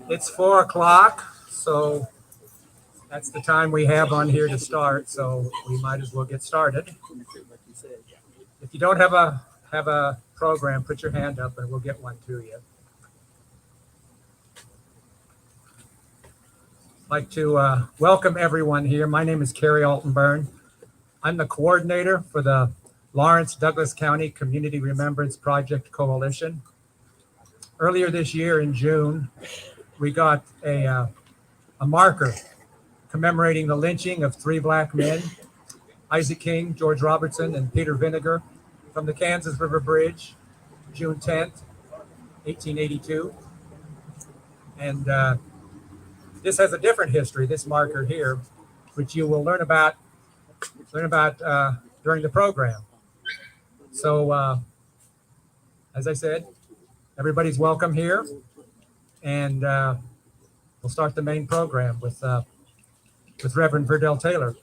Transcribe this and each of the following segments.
It's 4 o'clock, so that's the time we have on here to start. So we might as well get started. If you don't have a program, put your hand up and we'll get one to you. I'd like to welcome everyone here. My name is Kerry Altenburn. I'm the coordinator for the Lawrence Douglas County Community Remembrance Project Coalition. Earlier this year in June, we got a marker commemorating the lynching of 3 black men, Isaac King, George Robertson, and Peter Vinegar, from the Kansas River Bridge, June 10th, 1882. And this has a different history, this marker here, which you will learn about during the program. So, as I said, everybody's welcome here, and we'll start the main program with Reverend Verdell Taylor.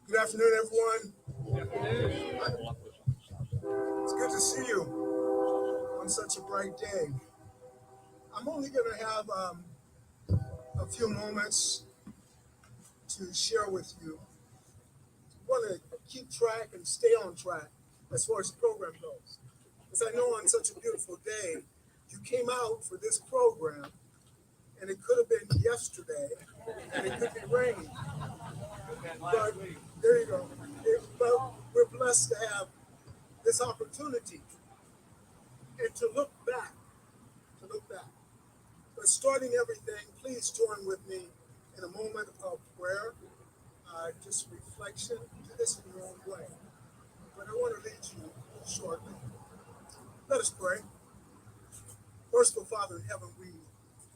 Good afternoon, everyone. It's good to see you on such a bright day. I'm only going to have a few moments to share with you. I want to keep track and stay on track as far as the program goes. As I know, on such a beautiful day, you came out for this program, and it could have been yesterday, and it could be raining. But there you go. But we're blessed to have this opportunity and to look back. But starting everything, please join with me in a moment of prayer, just reflection, do this in your own way. But I want to lead you shortly. Let us pray. Merciful Father in heaven, we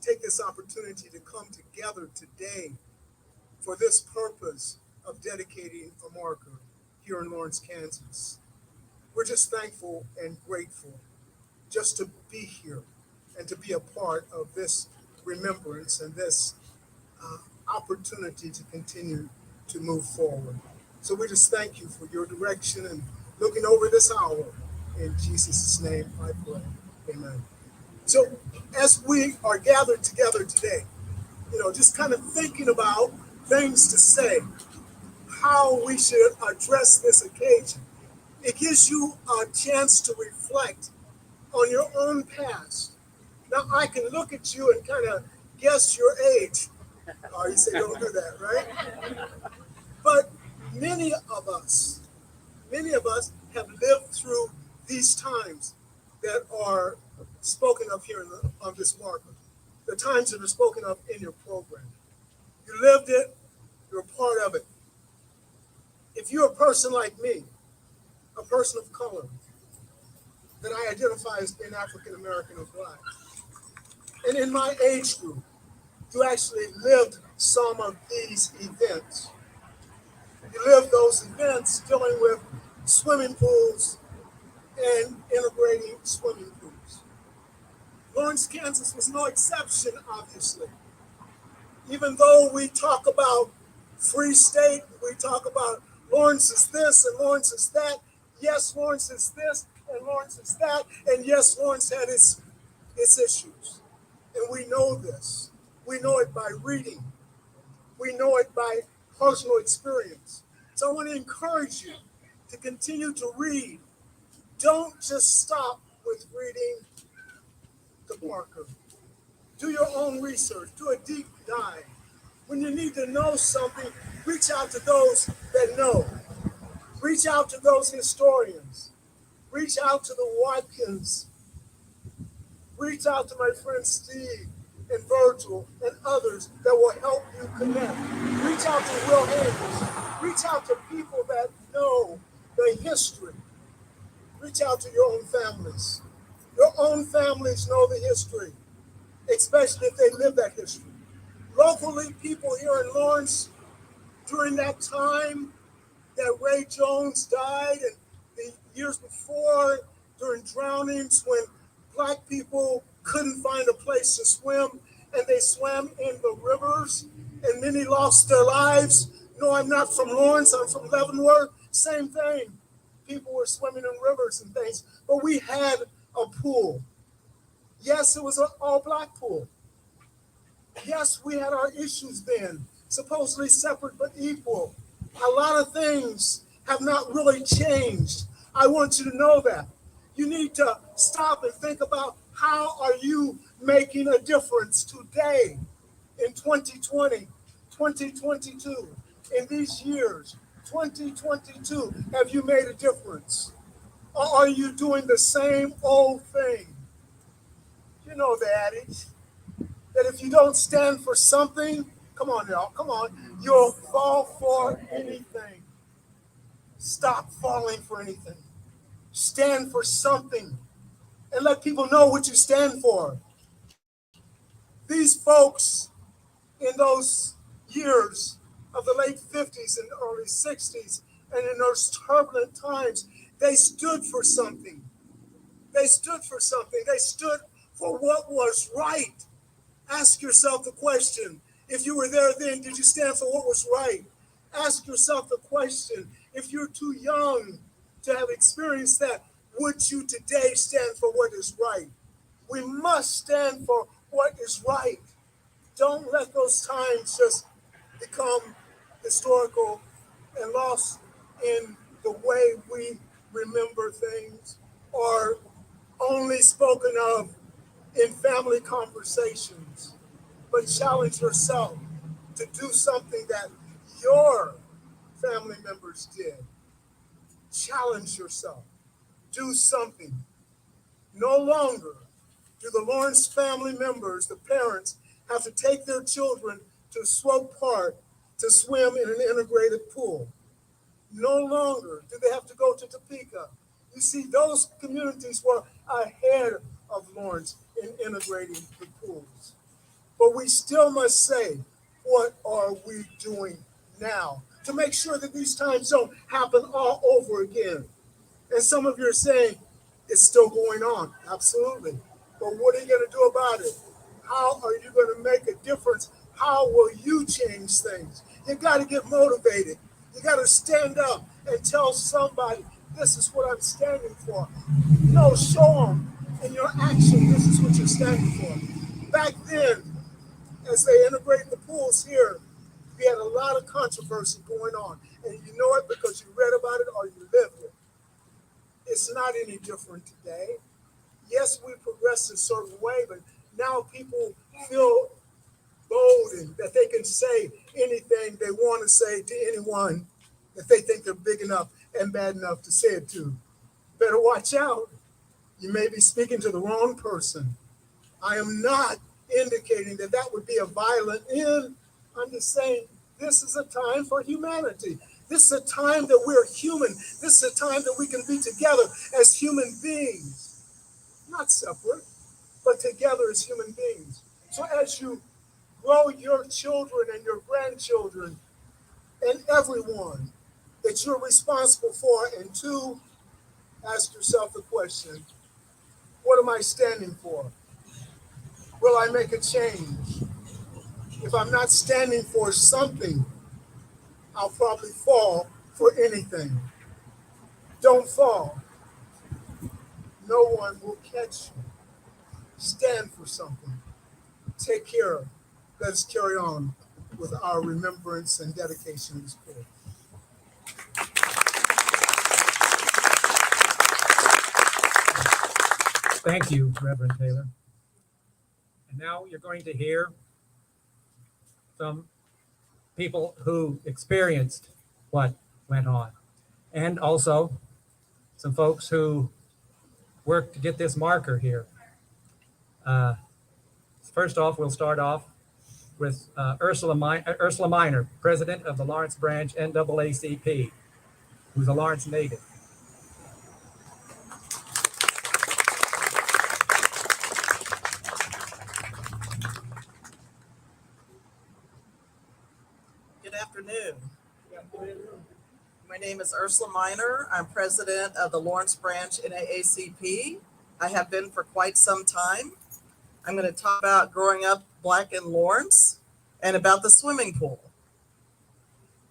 take this opportunity to come together today for this purpose of dedicating a marker here in Lawrence, Kansas. We're just thankful and grateful just to be here and to be a part of this remembrance and this opportunity to continue to move forward. So we just thank you for your direction and looking over this hour. In Jesus' name I pray. Amen. So as we are gathered together today, just kind of thinking about things to say, how we should address this occasion. It gives you a chance to reflect on your own past. Now, I can look at you and kind of guess your age. Oh, you say don't do that, right? But many of us have lived through these times that are spoken of here on this marker, the times that are spoken of in your program. You lived it, you're a part of it. If you're a person like me, a person of color, that I identify as being African American or Black, and in my age group, you actually lived some of these events. You lived those events dealing with swimming pools and integrating swimming pools. Lawrence, Kansas was no exception, obviously. Even though we talk about Free State, we talk about Lawrence is this and Lawrence is that. Yes, Lawrence is this and Lawrence is that. And yes, Lawrence had its issues. And we know this. We know it by reading. We know it by personal experience. So I want to encourage you to continue to read. Don't just stop with reading the marker. Do your own research. Do a deep dive. When you need to know something, reach out to those that know. Reach out to those historians. Reach out to the Watkins. Reach out to my friend Steve and Virgil and others that will help you connect. Reach out to Will Haynes. Reach out to people that know the history. Reach out to your own families. Your own families know the history, especially if they live that history. Locally, people here in Lawrence, during that time that Ray Jones died and the years before, during drownings when Black people couldn't find a place to swim, and they swam in the rivers, and many lost their lives. No, I'm not from Lawrence, I'm from Leavenworth. Same thing. People were swimming in rivers and things, but we had a pool. Yes, it was an all-black pool. Yes, we had our issues then, supposedly separate but equal. A lot of things have not really changed. I want you to know that. You need to stop and think about, how are you making a difference today in 2020, 2022, in these years, 2022? Have you made a difference? Or are you doing the same old thing? You know the adage that if you don't stand for something, come on, y'all, come on, you'll fall for anything. Stop falling for anything. Stand for something and let people know what you stand for. These folks in those years of the late 50s and early 60s, and in those turbulent times, they stood for something. They stood for something. They stood for what was right. Ask yourself the question, if you were there then, did you stand for what was right? Ask yourself the question, if you're too young to have experienced that, would you today stand for what is right? We must stand for what is right. Don't let those times just become historical and lost in the way we remember things, or only spoken of in family conversations. But challenge yourself to do something that your family members did. Challenge yourself. Do something. No longer do the Lawrence family members, the parents, have to take their children to Swope Park to swim in an integrated pool. No longer do they have to go to Topeka. You see, those communities were ahead of Lawrence in integrating the pools. But we still must say, what are we doing now to make sure that these times don't happen all over again? And some of you are saying, it's still going on. Absolutely. But what are you going to do about it? How are you going to make a difference? How will you change things? You got to get motivated. You got to stand up and tell somebody, this is what I'm standing for. No, show them in your action, this is what you're standing for. Back then, as they integrated the pools here, we had a lot of controversy going on. And you know it because you read about it or you lived it. It's not any different today. Yes, we progressed in a certain way, but now people feel bold and that they can say anything they want to say to anyone that they think they're big enough and bad enough to say it to. Better watch out. You may be speaking to the wrong person. I am not indicating that that would be a violent end. I'm just saying this is a time for humanity. This is a time that we're human. This is a time that we can be together as human beings, not separate, but together as human beings. So as you grow your children and your grandchildren and everyone that you're responsible for, and two, ask yourself the question, what am I standing for? Will I make a change? If I'm not standing for something, I'll probably fall for anything. Don't fall. No one will catch you. Stand for something. Take care. Let's carry on with our remembrance and dedication of this prayer. Thank you, Reverend Taylor. And now you're going to hear some people who experienced what went on, and also some folks who worked to get this marker here. First off, we'll start off with Ursula Minor, president of the Lawrence branch NAACP, who's a Lawrence native. Good afternoon. My name is Ursula Minor. I'm president of the Lawrence branch NAACP. I have been for quite some time. I'm going to talk about growing up Black in Lawrence and about the swimming pool.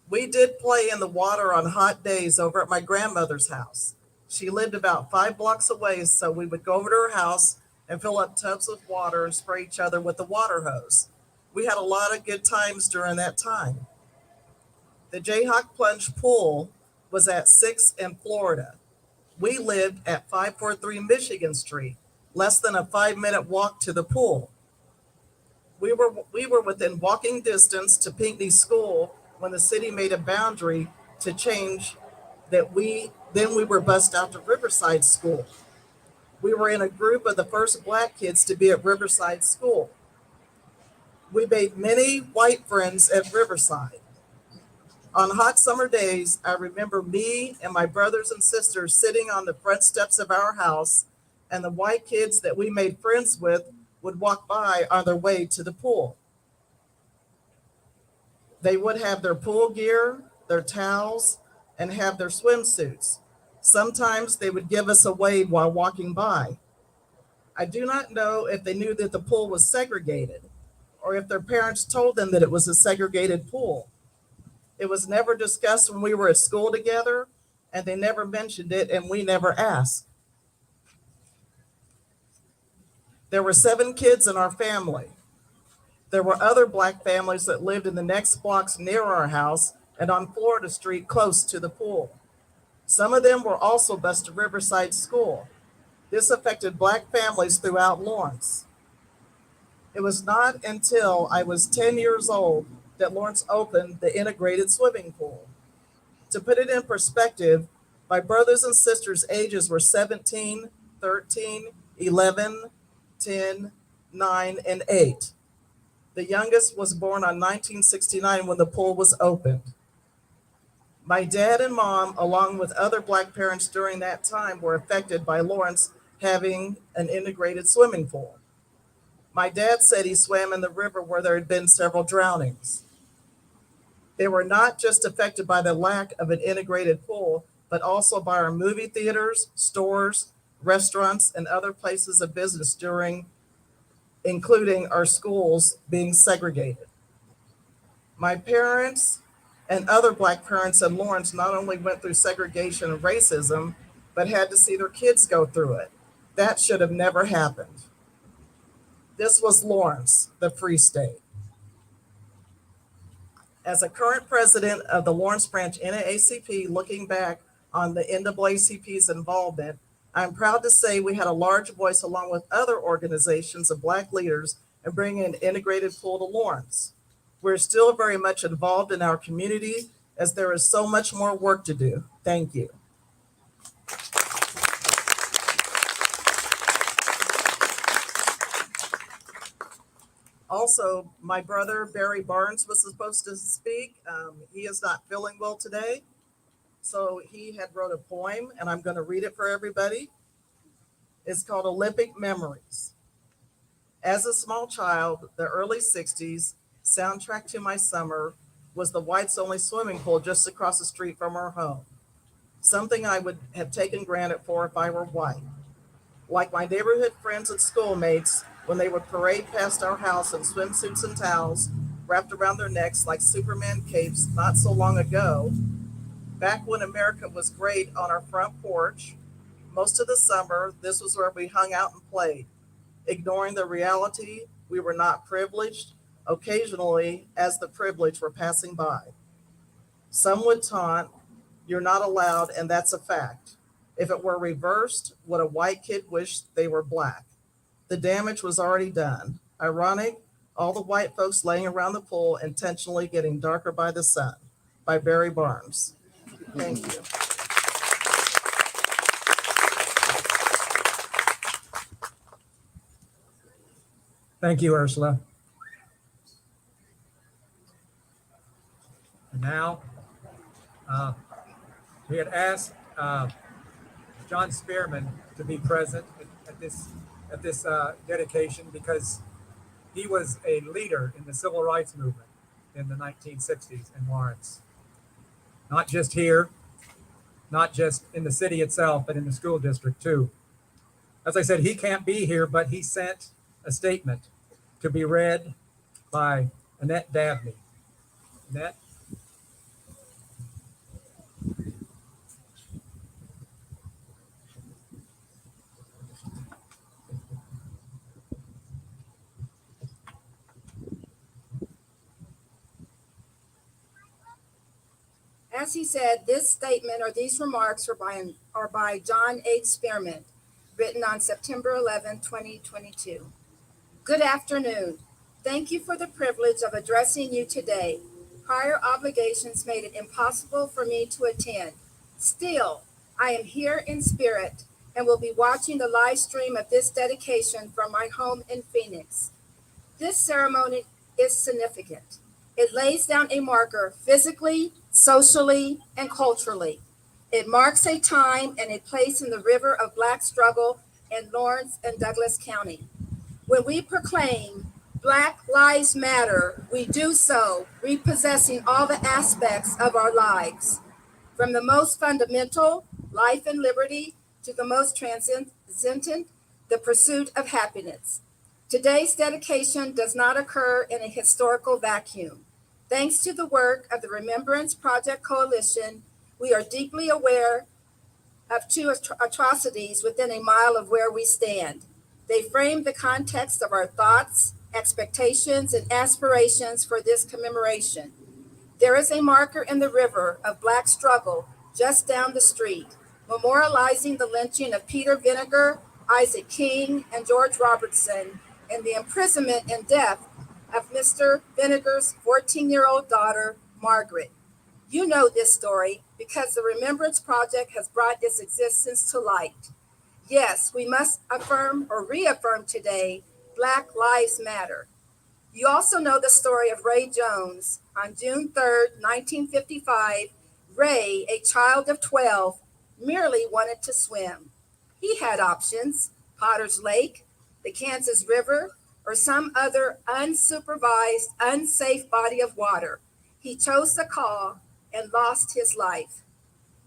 We did play in the water on hot days over at my grandmother's house. She lived about 5 blocks away, so we would go over to her house and fill up tubs with water and spray each other with the water hose. We had a lot of good times during that time. The Jayhawk Plunge pool was at 6th in Florida. We lived at 543 Michigan Street, less than a 5-minute walk to the pool. We were within walking distance to Pinckney School when the city made a boundary to change that we were bused out to Riverside School. We were in a group of the first Black kids to be at Riverside School. We made many white friends at Riverside. On hot summer days, I remember me and my brothers and sisters sitting on the front steps of our house, and the white kids that we made friends with would walk by on their way to the pool. They would have their pool gear, their towels, and have their swimsuits. Sometimes they would give us a wave while walking by. I do not know if they knew that the pool was segregated or if their parents told them that it was a segregated pool. It was never discussed when we were at school together, and they never mentioned it, and we never asked. There were 7 kids in our family. There were other Black families that lived in the next blocks near our house and on Florida Street close to the pool. Some of them were also bused to Riverside School. This affected Black families throughout Lawrence. It was not until I was 10 years old that Lawrence opened the integrated swimming pool. To put it in perspective, my brothers and sisters' ages were 17, 13, 11, 10, 9, and 8. The youngest was born on 1969 when the pool was opened. My dad and mom, along with other Black parents during that time, were affected by Lawrence having an integrated swimming pool. My dad said he swam in the river where there had been several drownings. They were not just affected by the lack of an integrated pool, but also by our movie theaters, stores, restaurants, and other places of business including our schools being segregated. My parents and other Black parents in Lawrence not only went through segregation and racism, but had to see their kids go through it. That should have never happened. This was Lawrence, the Free State. As a current president of the Lawrence branch Naacp, looking back on the NAACP's involvement, I'm proud to say we had a large voice along with other organizations of Black leaders in bringing an integrated pool to Lawrence. We're still very much involved in our community as there is so much more work to do. Thank you. Also, my brother, Barry Barnes, was supposed to speak. He is not feeling well today. So he had wrote a poem, and I'm going to read it for everybody. It's called Olympic Memories. As a small child, the early 60s, soundtrack to my summer was the whites only swimming pool just across the street from our home. Something I would have taken granted for if I were white. Like my neighborhood friends and schoolmates, when they would parade past our house in swimsuits and towels wrapped around their necks like Superman capes not so long ago, back when America was great on our front porch, most of the summer, this was where we hung out and played, ignoring the reality we were not privileged, occasionally as the privileged were passing by. Some would taunt, "You're not allowed," and that's a fact. If it were reversed, would a white kid wish they were Black? The damage was already done. Ironic, all the white folks laying around the pool intentionally getting darker by the sun. By Barry Barnes. Thank you. Thank you, Ursula. And now, we had asked John Spearman to be present at this dedication because he was a leader in the civil rights movement in the 1960s in Lawrence. Not just here, not just in the city itself, but in the school district too. As I said, he can't be here, but he sent a statement to be read by Annette Dabney. Annette? As he said, this statement or these remarks are by John H. Spearman, written on September 11, 2022. Good afternoon. Thank you for the privilege of addressing you today. Prior obligations made it impossible for me to attend. Still, I am here in spirit and will be watching the live stream of this dedication from my home in Phoenix. This ceremony is significant. It lays down a marker physically, socially, and culturally. It marks a time and a place in the river of Black struggle in Lawrence and Douglas County. When we proclaim Black Lives Matter, we do so repossessing all the aspects of our lives, from the most fundamental, life and liberty, to the most transcendent, the pursuit of happiness. Today's dedication does not occur in a historical vacuum. Thanks to the work of the Remembrance Project Coalition, we are deeply aware of two atrocities within a mile of where we stand. They frame the context of our thoughts, expectations, and aspirations for this commemoration. There is a marker in the river of Black struggle just down the street, memorializing the lynching of Peter Vinegar, Isaac King, and George Robertson, and the imprisonment and death of Mr. Vinegar's 14-year-old daughter, Margaret. You know this story because the Remembrance Project has brought its existence to light. Yes, we must affirm or reaffirm today, Black Lives Matter. You also know the story of Ray Jones. On June 3rd, 1955, Ray, a child of 12, merely wanted to swim. He had options: Potter's Lake, the Kansas River, or some other unsupervised, unsafe body of water. He chose the call and lost his life.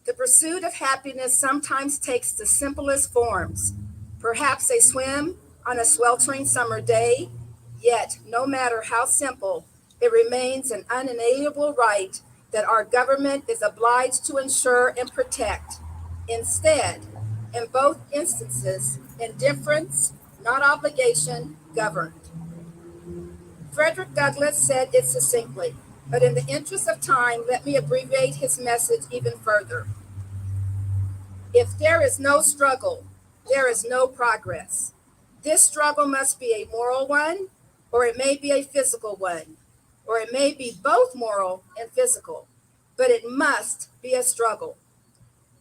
The pursuit of happiness sometimes takes the simplest forms. Perhaps a swim on a sweltering summer day, yet no matter how simple, it remains an unalienable right that our government is obliged to ensure and protect. Instead, in both instances, indifference, not obligation, governed. Frederick Douglass said it succinctly, but in the interest of time, let me abbreviate his message even further. If there is no struggle, there is no progress. This struggle must be a moral one, or it may be a physical one, or it may be both moral and physical, but it must be a struggle.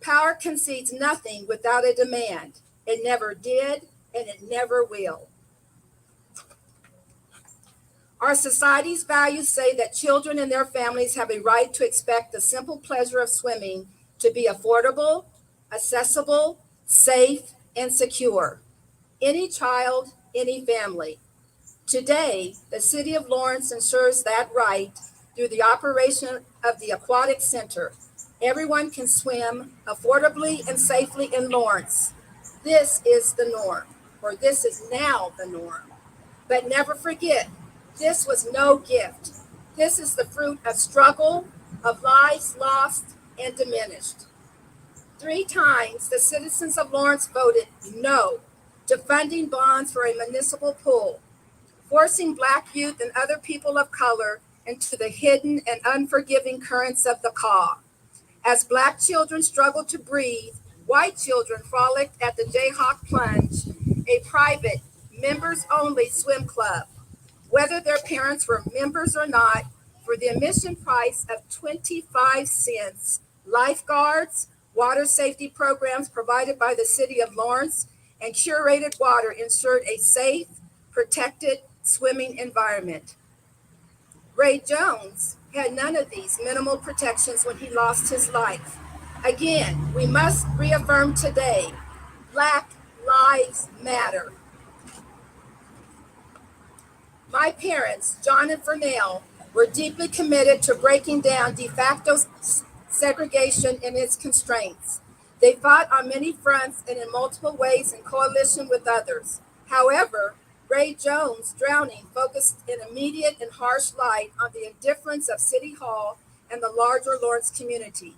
Power concedes nothing without a demand. It never did, and it never will. Our society's values say that children and their families have a right to expect the simple pleasure of swimming to be affordable, accessible, safe, and secure. Any child, any family. Today, the City of Lawrence ensures that right through the operation of the Aquatic Center. Everyone can swim affordably and safely in Lawrence. This is the norm, or this is now the norm. But never forget, this was no gift. This is the fruit of struggle, of lives lost and diminished. 3 times the citizens of Lawrence voted no to funding bonds for a municipal pool, forcing Black youth and other people of color into the hidden and unforgiving currents of the Kaw. As Black children struggled to breathe, white children frolicked at the Jayhawk Plunge, a private, members-only swim club. Whether their parents were members or not, for the admission price of 25 cents, lifeguards, water safety programs provided by the City of Lawrence, and curated water ensured a safe, protected swimming environment. Ray Jones had none of these minimal protections when he lost his life. Again, we must reaffirm today, Black Lives Matter. My parents, John and Fernell, were deeply committed to breaking down de facto segregation and its constraints. They fought on many fronts and in multiple ways in coalition with others. However, Ray Jones' drowning focused an immediate and harsh light on the indifference of City Hall and the larger Lawrence community,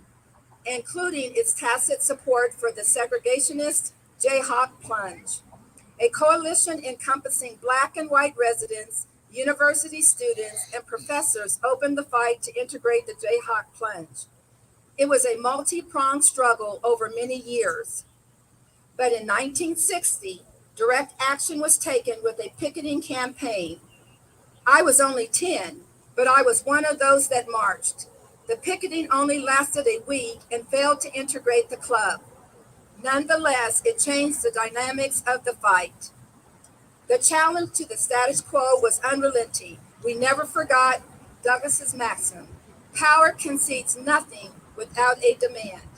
including its tacit support for the segregationist Jayhawk plunge. A coalition encompassing Black and white residents, university students, and professors opened the fight to integrate the Jayhawk plunge. It was a multi-pronged struggle over many years. But in 1960, direct action was taken with a picketing campaign. I was only 10, but I was one of those that marched. The picketing only lasted a week and failed to integrate the club. Nonetheless, it changed the dynamics of the fight. The challenge to the status quo was unrelenting. We never forgot Douglas's maxim: power concedes nothing without a demand.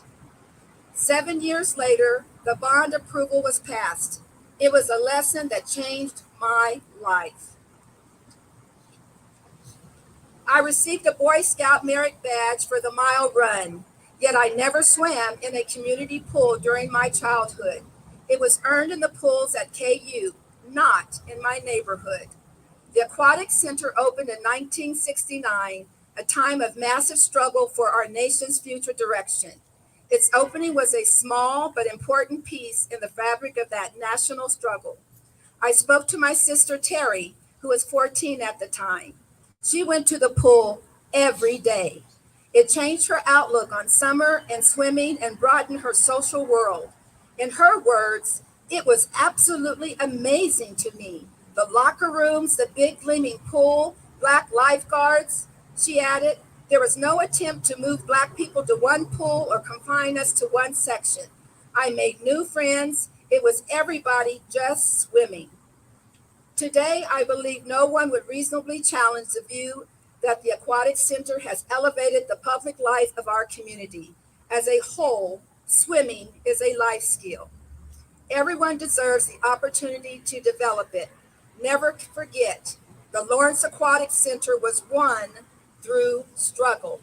7 years later, the bond approval was passed. It was a lesson that changed my life. I received a Boy Scout merit badge for the mile run, yet I never swam in a community pool during my childhood. It was earned in the pools at KU, not in my neighborhood. The Aquatic Center opened in 1969, a time of massive struggle for our nation's future direction. Its opening was a small but important piece in the fabric of that national struggle. I spoke to my sister Terry, who was 14 at the time. She went to the pool every day. It changed her outlook on summer and swimming and broadened her social world. In her words, it was absolutely amazing to me. The locker rooms, the big gleaming pool, Black lifeguards. She added, there was no attempt to move Black people to one pool or confine us to one section. I made new friends. It was everybody just swimming. Today, I believe no one would reasonably challenge the view that the Aquatic Center has elevated the public life of our community. As a whole, swimming is a life skill. Everyone deserves the opportunity to develop it. Never forget, the Lawrence Aquatic Center was won through struggle.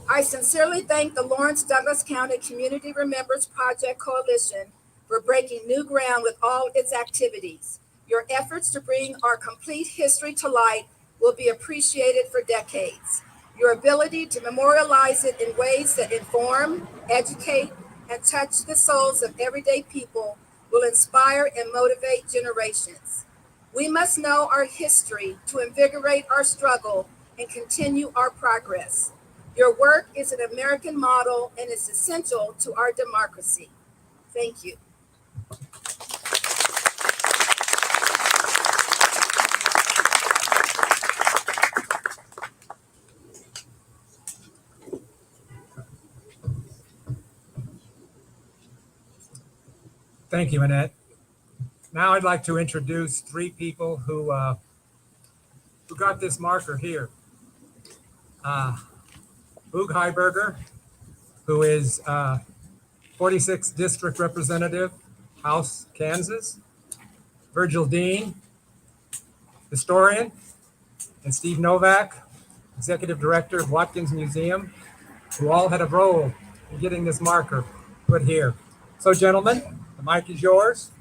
I sincerely thank the Lawrence Douglas County Community Remembrance Project Coalition for breaking new ground with all its activities. Your efforts to bring our complete history to light will be appreciated for decades. Your ability to memorialize it in ways that inform, educate, and touch the souls of everyday people will inspire and motivate generations. We must know our history to invigorate our struggle and continue our progress. Your work is an American model and is essential to our democracy. Thank you. Thank you, Annette. Now I'd like to introduce three people who got this marker here. Boog Heiberger, who is 46th District Representative, House, Kansas. Virgil Dean, historian, and Steve Novak, Executive Director of Watkins Museum, who all had a role in getting this marker put here. So, gentlemen, the mic is yours.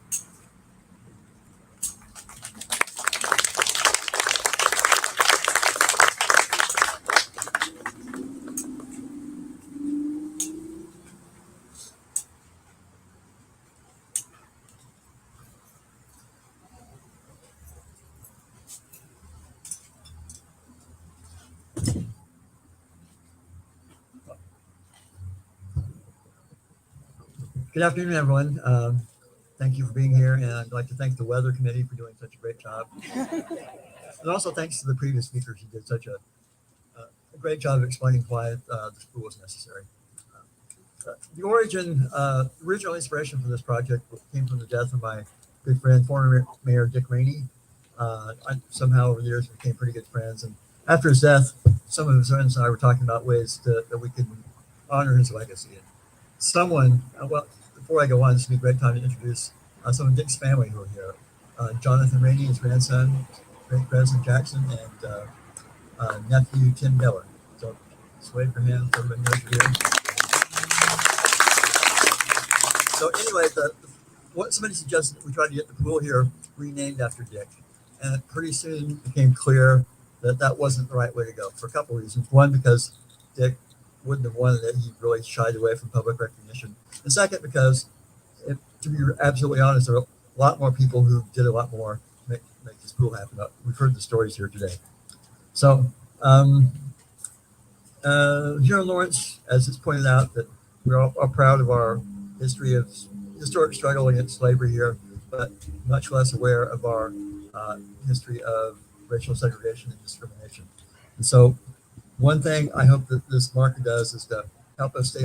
Good afternoon, everyone. Thank you for being here, and I'd like to thank the Weather Committee for doing such a great job. And also thanks to the previous speakers who did such a great job of explaining why the school was necessary. The original inspiration for this project came from the death of my good friend, former Mayor Dick Rainey. Somehow over the years we became pretty good friends, and after his death, some of his friends and I were talking about ways that we could honor his legacy. And before I go on, this would be a great time to introduce some of Dick's family who are here. Jonathan Rainey, his grandson, great President Jackson, and nephew Tim Miller. So just wait for him so everybody knows you're here. So anyway, what somebody suggested that we try to get the pool here renamed after Dick. And it pretty soon became clear that that wasn't the right way to go for a couple of reasons. One, because Dick wouldn't have wanted it. He really shied away from public recognition. And second, because to be absolutely honest, there are a lot more people who did a lot more to make this pool happen. We've heard the stories here today. So here in Lawrence, as it's pointed out, that we're all proud of our history of historic struggle against slavery here, but much less aware of our history of racial segregation and discrimination. And so one thing I hope that this marker does is to help us stay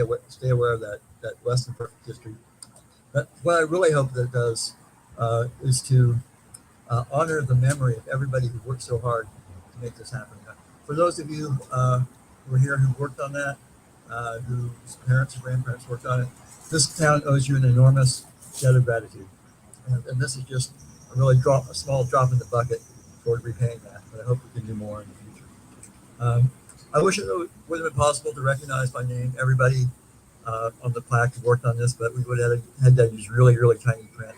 aware of that less than perfect history. But what I really hope that it does is to honor the memory of everybody who worked so hard to make this happen. For those of you who are here who worked on that, whose parents and grandparents worked on it, this town owes you an enormous debt of gratitude. And this is just a really a small drop in the bucket toward repaying that. But I hope we can do more in the future. I wish it would have been possible to recognize by name everybody on the plaque who worked on this, but we would have had to use really, really tiny print.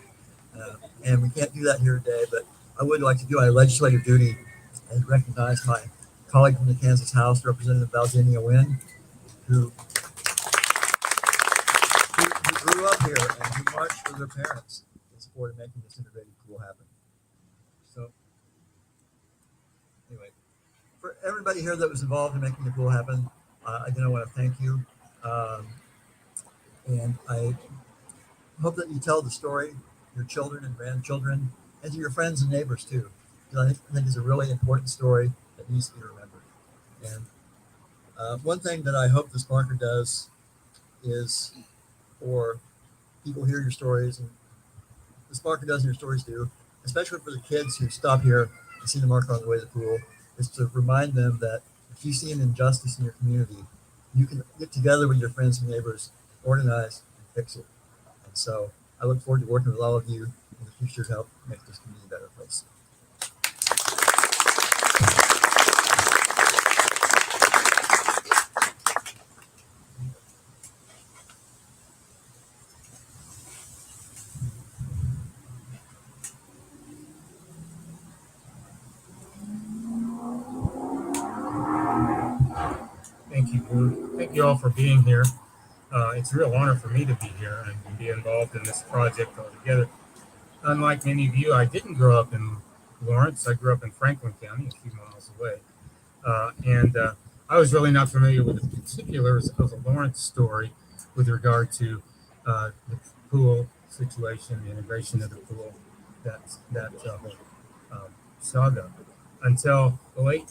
And we can't do that here today, but I would like to do my legislative duty and recognize my colleague from the Kansas House, Representative Valdinia Wynn, who grew up here and who marched with their parents in support of making this integrated pool happen. So anyway, for everybody here that was involved in making the pool happen, again, I want to thank you. And I hope that you tell the story to your children and grandchildren and to your friends and neighbors too. Because I think it's a really important story that needs to be remembered. And one thing that I hope this marker does is for people hear your stories, and this marker does and your stories do, especially for the kids who stop here and see the marker on the way to the pool, is to remind them that if you see an injustice in your community, you can get together with your friends and neighbors, organize, and fix it. And so I look forward to working with all of you in the future to help make this community a better place. Thank you, Boo. Thank you all for being here. It's a real honor for me to be here and be involved in this project altogether. Unlike many of you, I didn't grow up in Lawrence. I grew up in Franklin County, a few miles away. And I was really not familiar with the particulars of the Lawrence story with regard to the pool situation, the integration of the pool, that whole saga, until the late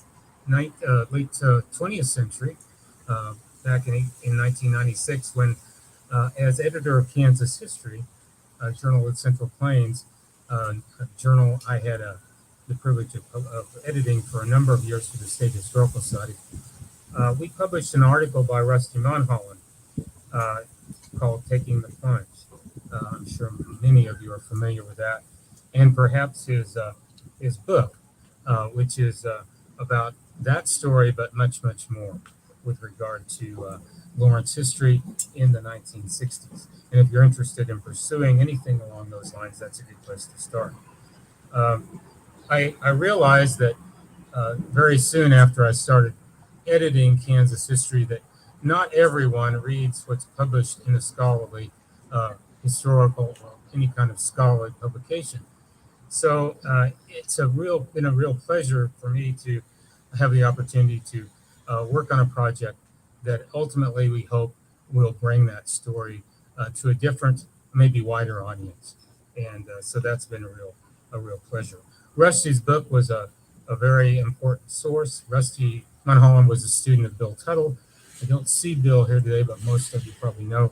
20th century, back in 1996, when as editor of Kansas History, a journal with Central Plains, a journal I had the privilege of editing for a number of years for the State Historical Society, we published an article by Rusty Monholland called Taking the Plunge. I'm sure many of you are familiar with that, and perhaps his book, which is about that story, but much, much more with regard to Lawrence history in the 1960s. And if you're interested in pursuing anything along those lines, that's a good place to start. I realized that very soon after I started editing Kansas history that not everyone reads what's published in a scholarly, historical, or any kind of scholarly publication. So it's been a real pleasure for me to have the opportunity to work on a project that ultimately we hope will bring that story to a different, maybe wider audience. And so that's been a real pleasure. Rusty's book was a very important source. Rusty Monholland was a student of Bill Tuttle. I don't see Bill here today, but most of you probably know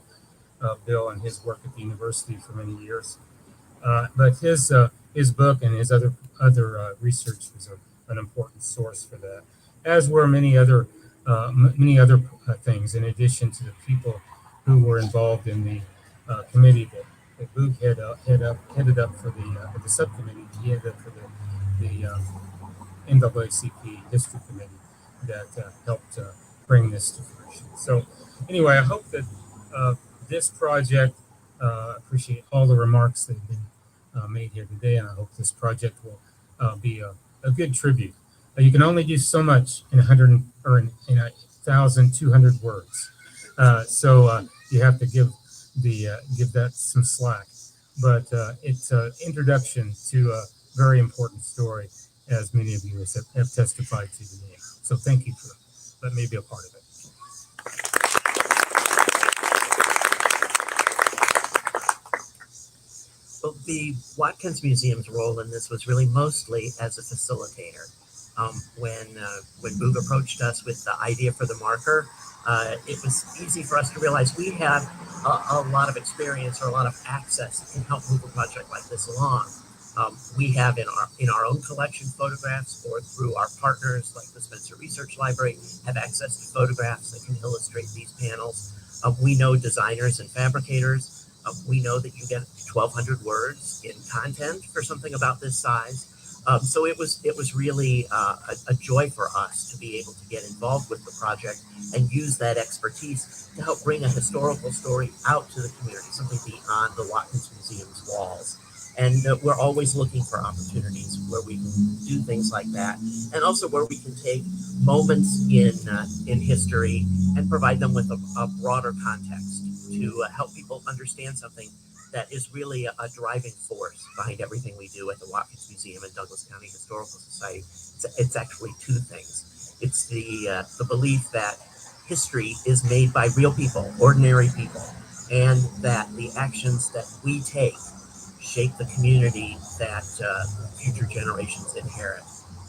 Bill and his work at the university for many years. But his book and his other research was an important source for that, as were many other things, in addition to the people who were involved in the committee that Boog headed up for the subcommittee. He headed up for the NAACP History Committee that helped bring this to fruition. So anyway, I hope that this project Appreciate all the remarks that have been made here today, and I hope this project will be a good tribute. You can only do so much in 1,200 words, so you have to give that some slack. But it's an introduction to a very important story, as many of you have testified to today. So thank you for letting me be a part of it. Well, the Watkins Museum's role in this was really mostly as a facilitator. When Boog approached us with the idea for the marker, it was easy for us to realize we have a lot of experience or a lot of access that can help move a project like this along. We have in our own collection photographs, or through our partners like the Spencer Research Library have access to photographs that can illustrate these panels. We know designers and fabricators. We know that you get 1,200 words in content for something about this size. So it was really a joy for us to be able to get involved with the project and use that expertise to help bring a historical story out to the community, something beyond the Watkins Museum's walls. And we're always looking for opportunities where we can do things like that, and also where we can take moments in history and provide them with a broader context to help people understand something that is really a driving force behind everything we do at the Watkins Museum and Douglas County Historical Society. It's actually two things. It's the belief that history is made by real people, ordinary people, and that the actions that we take shape the community that future generations inherit.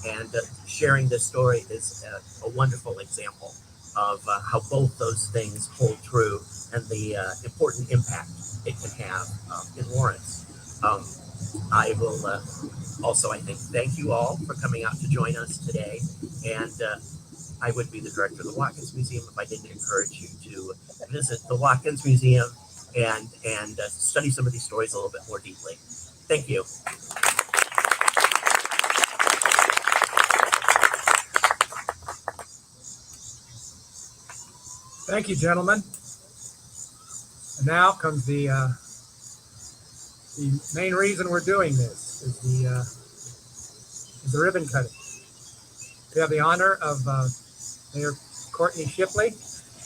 And sharing this story is a wonderful example of how both those things hold true and the important impact it can have in Lawrence. I will also, I think, thank you all for coming out to join us today. And I would be the director of the Watkins Museum if I didn't encourage you to visit the Watkins Museum and study some of these stories a little bit more deeply. Thank you. Thank you, gentlemen. And now comes the main reason we're doing this is the ribbon cutting. We have the honor of Mayor Courtney Shipley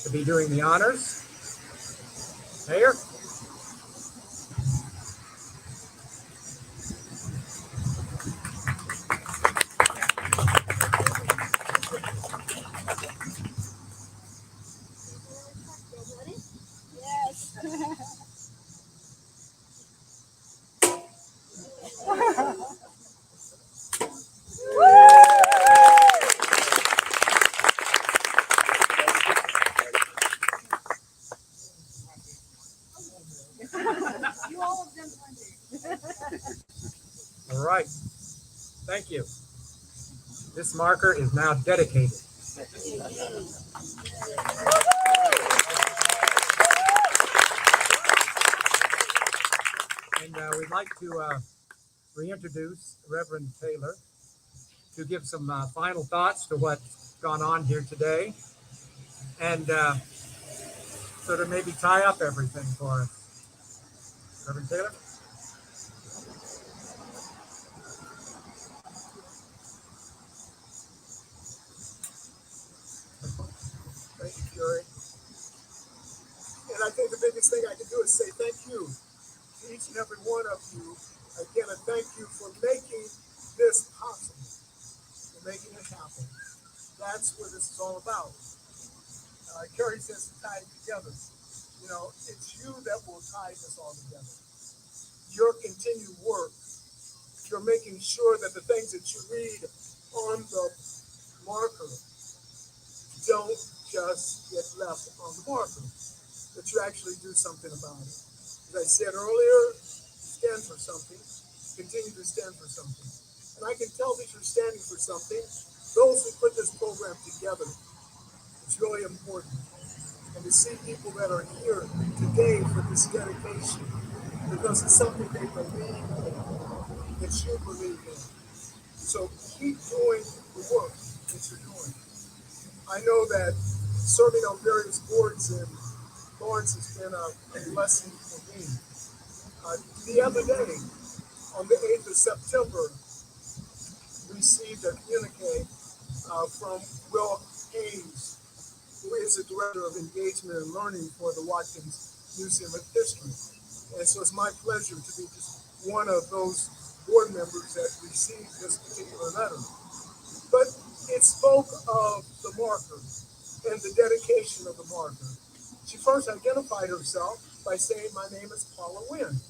to be doing the honors. Mayor. All right. Thank you. This marker is now dedicated. And we'd like to reintroduce Reverend Taylor to give some final thoughts to what's gone on here today, and sort of maybe tie up everything for us. Reverend Taylor? Thank you, Jerry. And I think the biggest thing I can do is say thank you to each and every one of you. Again, a thank you for making this possible, for making it happen. That's what this is all about. Kerry says to tie it together. You know, it's you that will tie this all together. Your continued work, you're making sure that the things that you read on the marker don't just get left on the marker, that you actually do something about it. As I said earlier, stand for something, continue to stand for something. And I can tell that you're standing for something. Those who put this program together, it's really important. And to see people that are here today for this dedication, because it's something they believe in, that you believe in. So keep doing the work that you're doing. I know that serving on various boards in Lawrence has been a blessing for me. The other day, on the 8th of September, received a communique from Will Hayes, who is the Director of Engagement and Learning for the Watkins Museum of History. And so it's my pleasure to be just one of those board members that received this particular letter. But it spoke of the marker and the dedication of the marker. She first identified herself by saying, "My name is Paula Wynn."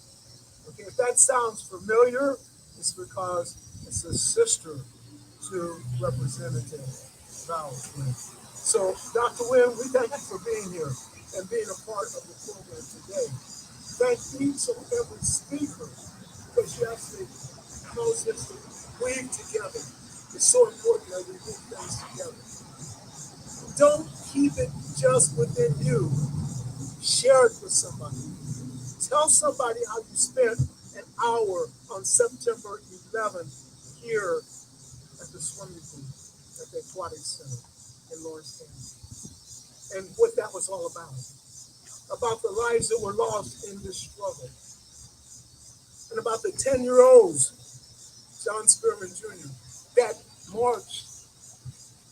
Okay, if that sounds familiar, it's because it's a sister to Representative Val Wynn. So, Dr. Wynn, we thank you for being here and being a part of the program today. Thank each and every speaker, because she actually knows us to weave together. It's so important that we weave things together. Don't keep it just within you. Share it with somebody. Tell somebody how you spent an hour on September 11th here at the swimming pool at the Aquatic Center in Lawrence County. And what that was all about the lives that were lost in this struggle, and about the 10-year-olds, John Spearman Jr., that marched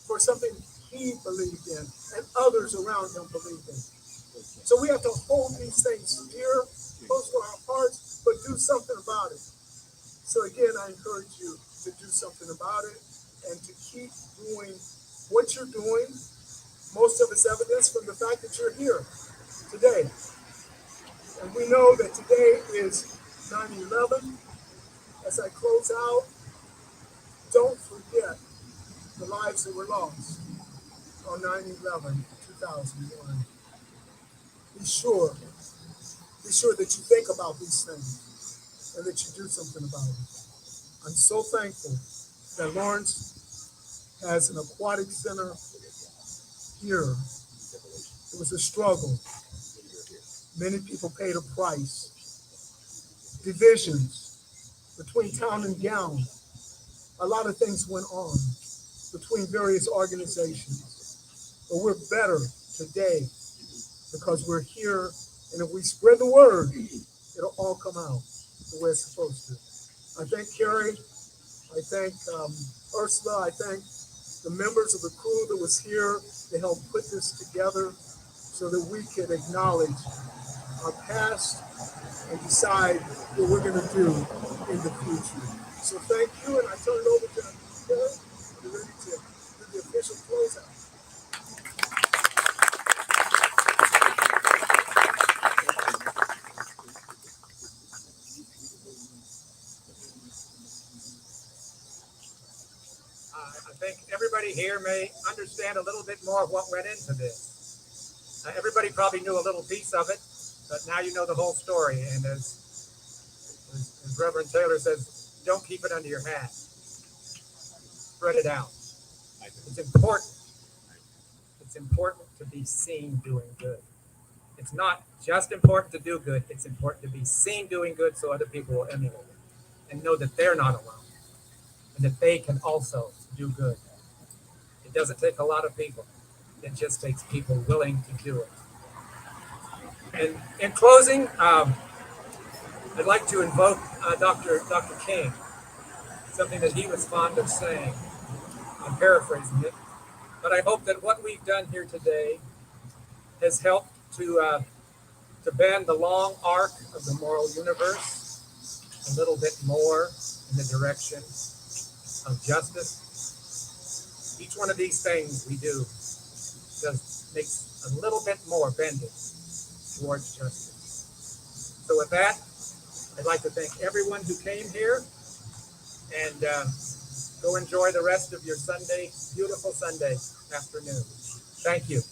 for something he believed in and others around him believed in. So we have to hold these things dear, close to our hearts, but do something about it. So again, I encourage you to do something about it and to keep doing what you're doing. Most of it's evidence from the fact that you're here today. And we know that today is 9/11. As I close out, don't forget the lives that were lost on 9/11, 2001. Be sure that you think about these things and that you do something about it. I'm so thankful that Lawrence has an aquatic center here. It was a struggle. Many people paid a price. Divisions between town and gown. A lot of things went on between various organizations. But we're better today because we're here, and if we spread the word, it'll all come out the way it's supposed to. I thank Carrie. I thank Ursula. I thank the members of the crew that was here to help put this together so that we could acknowledge our past and decide what we're going to do in the future. So thank you, and I turn it over to Carrie. We're ready to do the official closeout. I think everybody here may understand a little bit more of what went into this. Everybody probably knew a little piece of it, but now you know the whole story. And as Reverend Taylor says, don't keep it under your hat. Spread it out. It's important. It's important to be seen doing good. It's not just important to do good. It's important to be seen doing good so other people will emulate it and know that they're not alone and that they can also do good. It doesn't take a lot of people. It just takes people willing to do it. And in closing, I'd like to invoke Dr. King, something that he was fond of saying. I'm paraphrasing it, but I hope that what we've done here today has helped to bend the long arc of the moral universe a little bit more in the direction of justice. Each one of these things we do just makes a little bit more bending towards justice. So with that, I'd like to thank everyone who came here, and go enjoy the rest of your Sunday, beautiful Sunday afternoon. Thank you.